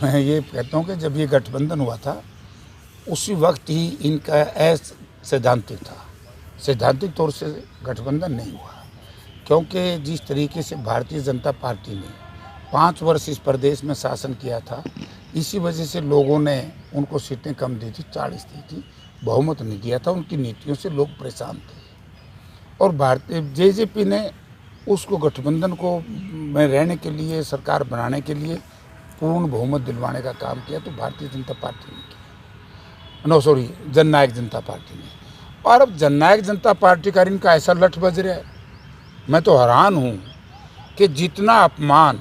मैं ये कहता हूँ कि जब ये गठबंधन हुआ था उसी वक्त ही इनका सैद्धांतिक था, सैद्धांतिक तौर से गठबंधन नहीं हुआ, क्योंकि जिस तरीके से भारतीय जनता पार्टी ने 5 वर्ष इस प्रदेश में शासन किया था, इसी वजह से लोगों ने उनको सीटें कम दी थी, 40 दी थी, बहुमत नहीं दिया था। उनकी नीतियों से लोग परेशान थे और भारतीय जेजेपी ने उसको गठबंधन को में रहने के लिए, सरकार बनाने के लिए पूर्ण बहुमत दिलवाने का काम किया। तो भारतीय जनता पार्टी ने किया, जननायक जनता पार्टी ने। और अब जननायक जनता पार्टी का इनका ऐसा लठ बज रहा है, मैं तो हैरान हूँ कि जितना अपमान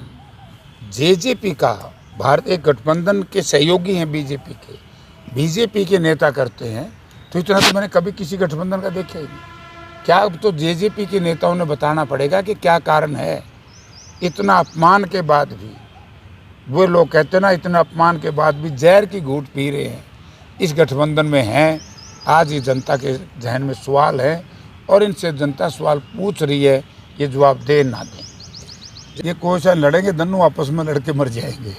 जेजेपी का, भारतीय गठबंधन के सहयोगी हैं बीजेपी के नेता करते हैं, तो इतना तो मैंने कभी किसी गठबंधन का देखा ही नहीं। क्या अब तो जेजेपी के नेताओं ने बताना पड़ेगा कि क्या कारण है। इतना अपमान के बाद भी वो लोग कहते ना, इतना अपमान के बाद भी जहर की घूंट पी रहे हैं, इस गठबंधन में हैं। आज ये जनता के जहन में सवाल है और इनसे जनता सवाल पूछ रही है, ये जवाब दे ना दें। ये कोई सा लड़ेंगे, दोनों आपस में लड़के मर जाएंगे,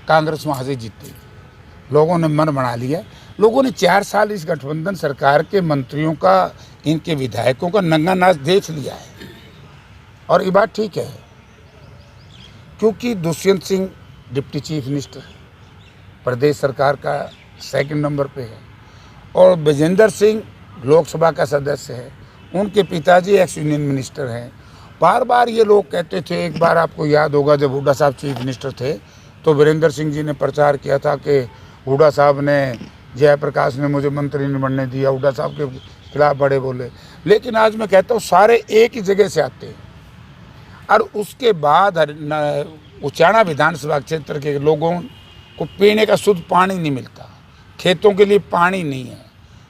कांग्रेस वहाँ से जीतेगी। लोगों ने मन बना लिया। लोगों ने 4 साल इस गठबंधन सरकार के मंत्रियों का, इनके विधायकों का नंगा नाच देख लिया है। और ये बात ठीक है, क्योंकि Dushyant Singh deputy chief minister प्रदेश सरकार का 2nd नंबर पे है और विजेंद्र सिंह लोकसभा का सदस्य है, उनके पिताजी एक्स यूनियन मिनिस्टर हैं। बार बार ये लोग कहते थे, एक बार आपको याद होगा जब हुड्डा साहब चीफ मिनिस्टर थे तो वीरेंद्र सिंह जी ने प्रचार किया था कि हुड्डा साहब ने, जयप्रकाश ने मुझे मंत्री नहीं बनने दिया, हुड्डा साहब के खिलाफ बड़े बोले। लेकिन आज मैं कहता हूँ सारे एक ही जगह से आते हैं। और उसके बाद उचाना विधानसभा क्षेत्र के लोगों को पीने का शुद्ध पानी नहीं मिलता, खेतों के लिए पानी नहीं है,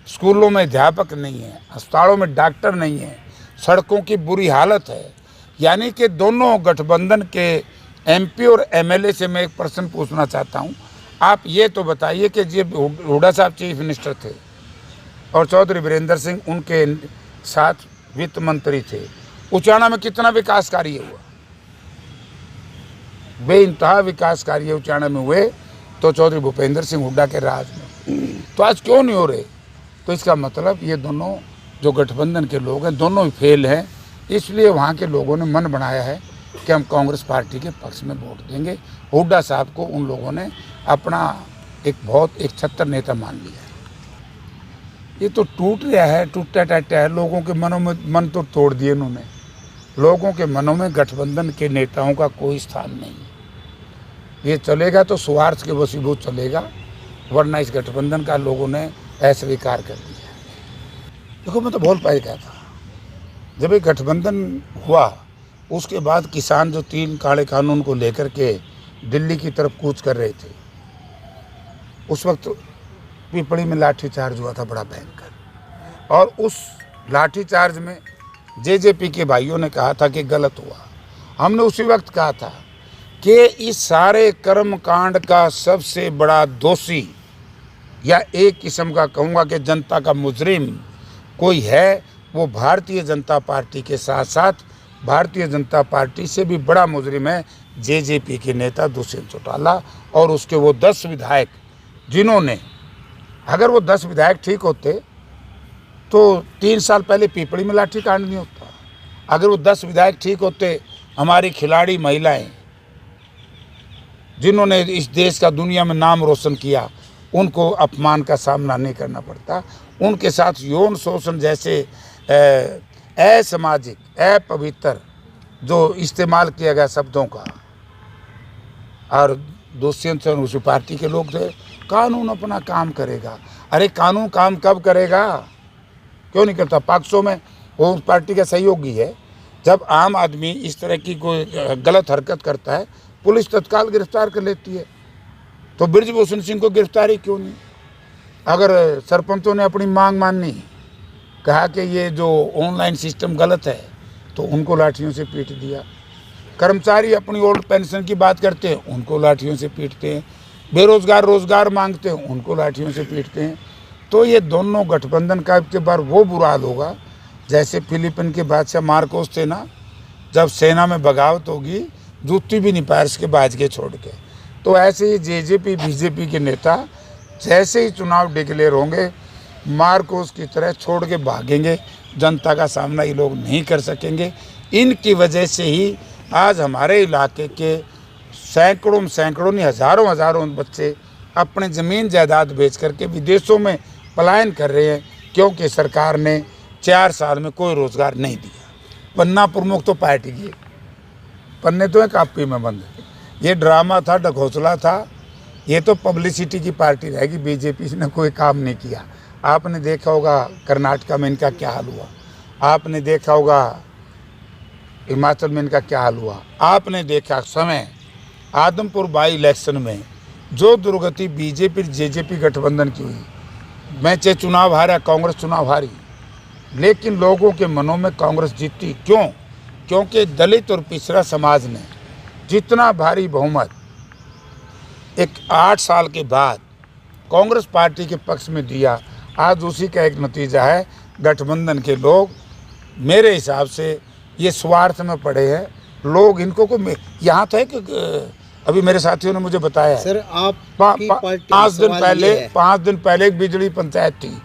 स्कूलों में अध्यापक नहीं है, अस्पतालों में डॉक्टर नहीं है, सड़कों की बुरी हालत है। यानी कि दोनों गठबंधन के एमपी और एमएलए से मैं एक प्रश्न पूछना चाहता हूं, आप ये तो बताइए कि जब हुड्डा साहब चीफ मिनिस्टर थे और चौधरी वीरेंद्र सिंह उनके साथ वित्त मंत्री थे, उचाना में कितना विकास कार्य हुआ? बेइंतहा विकास कार्य उचाना में हुए तो चौधरी भूपेंद्र सिंह हुड्डा के राज में। तो आज क्यों नहीं हो रहे? तो इसका मतलब ये दोनों जो गठबंधन के लोग हैं, दोनों ही फेल हैं। इसलिए वहाँ के लोगों ने मन बनाया है कि हम कांग्रेस पार्टी के पक्ष में वोट देंगे। हुड्डा साहब को उन लोगों ने अपना एक छत्तर नेता मान लिया है। ये तो टूट गया है, टूटा टाटा है। लोगों के मनों में मन तो तोड़ दिए इन्होंने। लोगों के मनों में गठबंधन के नेताओं का कोई स्थान नहीं। ये चलेगा तो स्वार्थ के वशीभूत चलेगा, वरना इस गठबंधन का लोगों ने अस्वीकार कर दिया। देखो, मैं तो बहुत पहले कहा था, जब ये गठबंधन हुआ उसके बाद किसान जो 3 काले कानून को लेकर के दिल्ली की तरफ कूच कर रहे थे, उस वक्त पिपड़ी में लाठीचार्ज हुआ था बड़ा भयंकर। और उस लाठीचार्ज में जेजेपी के भाइयों ने कहा था कि गलत हुआ। हमने उसी वक्त कहा था कि इस सारे कर्मकांड का सबसे बड़ा दोषी, या एक किस्म का कहूँगा कि जनता का मुजरिम कोई है, वो भारतीय जनता पार्टी के साथ साथ भारतीय जनता पार्टी से भी बड़ा मुजरिम है जेजेपी के नेता दुष्यंत चौटाला और उसके वो 10 विधायक, जिन्होंने, अगर वो 10 विधायक ठीक होते तो 3 साल पहले पिपड़ी में लाठीकांड नहीं होता। अगर वो 10 विधायक ठीक होते, हमारी खिलाड़ी महिलाएं जिन्होंने इस देश का दुनिया में नाम रोशन किया, उनको अपमान का सामना नहीं करना पड़ता। उनके साथ यौन शोषण जैसे असामाजिक, अपवित्र जो इस्तेमाल किया गया शब्दों का, और दुष्यंत सिंह उसी पार्टी के लोग थे। कानून अपना काम करेगा। अरे कानून काम कब करेगा? क्यों नहीं करता? पॉक्सो में वो उस पार्टी का सहयोगी है। जब आम आदमी इस तरह की कोई गलत हरकत करता है, पुलिस तत्काल गिरफ्तार कर लेती है। तो बृजभूषण सिंह को गिरफ्तारी क्यों नहीं? अगर सरपंचों ने अपनी मांग मानी, कहा कि ये जो ऑनलाइन सिस्टम गलत है, तो उनको लाठियों से पीट दिया। कर्मचारी अपनी ओल्ड पेंशन की बात करते हैं, उनको लाठियों से पीटते हैं। बेरोजगार रोजगार मांगते हैं, उनको लाठियों से पीटते हैं। तो ये दोनों गठबंधन का के बार वो बुरा हाल होगा जैसे फिलीपीन के बादशाह मार्कोस थे ना, जब सेना में बगावत होगी, जूती भी नहीं पैर के बाज के छोड़ के। तो ऐसे ही जेजेपी बीजेपी के नेता जैसे ही चुनाव डिक्लेयर होंगे मार्कोस की तरह छोड़ के भागेंगे। जनता का सामना ये लोग नहीं कर सकेंगे। इनकी वजह से ही आज हमारे इलाके के सैकड़ों नहीं हज़ारों बच्चे अपने ज़मीन जायदाद बेच करके विदेशों में पलायन कर रहे हैं, क्योंकि सरकार ने 4 साल में कोई रोज़गार नहीं दिया। पन्ना प्रमुख तो पार्टी की, पन्ने तो एक कापी में बंद। ये ड्रामा था, ढकोसला था। ये तो पब्लिसिटी की पार्टी रहेगी। बीजेपी ने कोई काम नहीं किया। आपने देखा होगा कर्नाटका में इनका क्या हाल हुआ, आपने देखा होगा हिमाचल में इनका क्या हाल हुआ, आपने देखा समय आदमपुर बाई इलेक्शन में जो दुर्गति बीजेपी जेजेपी गठबंधन की हुई। मैं चाहे चुनाव हारा, कांग्रेस चुनाव हारी, लेकिन लोगों के मनों में कांग्रेस जीती। क्यों? क्योंकि दलित और पिछड़ा समाज ने जितना भारी बहुमत एक 8 साल के बाद कांग्रेस पार्टी के पक्ष में दिया, आज उसी का एक नतीजा है। गठबंधन के लोग मेरे हिसाब से ये स्वार्थ में पड़े हैं। लोग इनको को यहाँ था कि अभी मेरे साथियों ने मुझे बताया सर, आप 5 दिन पहले एक बिजली पंचायत थी,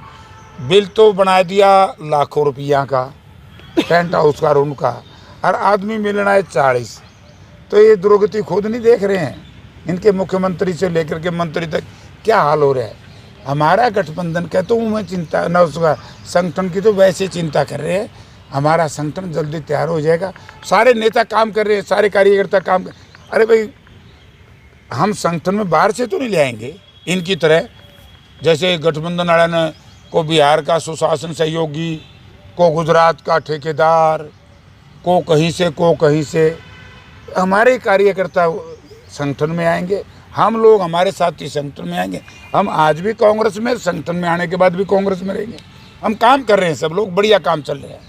बिल तो बना दिया लाखों रुपया का, टेंट हाउस का रूम का, और आदमी मिलना है 40। तो ये दुर्गति खुद नहीं देख रहे हैं। इनके मुख्यमंत्री से लेकर के मंत्री तक क्या हाल हो रहा है। हमारा गठबंधन कहता हूँ मैं चिंता न, उसका संगठन की तो वैसे चिंता कर रहे हैं। हमारा संगठन जल्दी तैयार हो जाएगा। सारे नेता काम कर रहे हैं, सारे कार्यकर्ता काम कर। अरे भाई, हम संगठन में बाहर से तो नहीं ले आएंगे इनकी तरह। जैसे गठबंधन वाला ने को बिहार का सुशासन सहयोगी, को गुजरात का ठेकेदार, को कहीं से हमारे कार्यकर्ता संगठन में आएंगे। हम लोग हमारे साथी संगठन में आएंगे। हम आज भी कांग्रेस में, संगठन में आने के बाद भी कांग्रेस में रहेंगे। हम काम कर रहे हैं, सब लोग बढ़िया काम चल रहे हैं।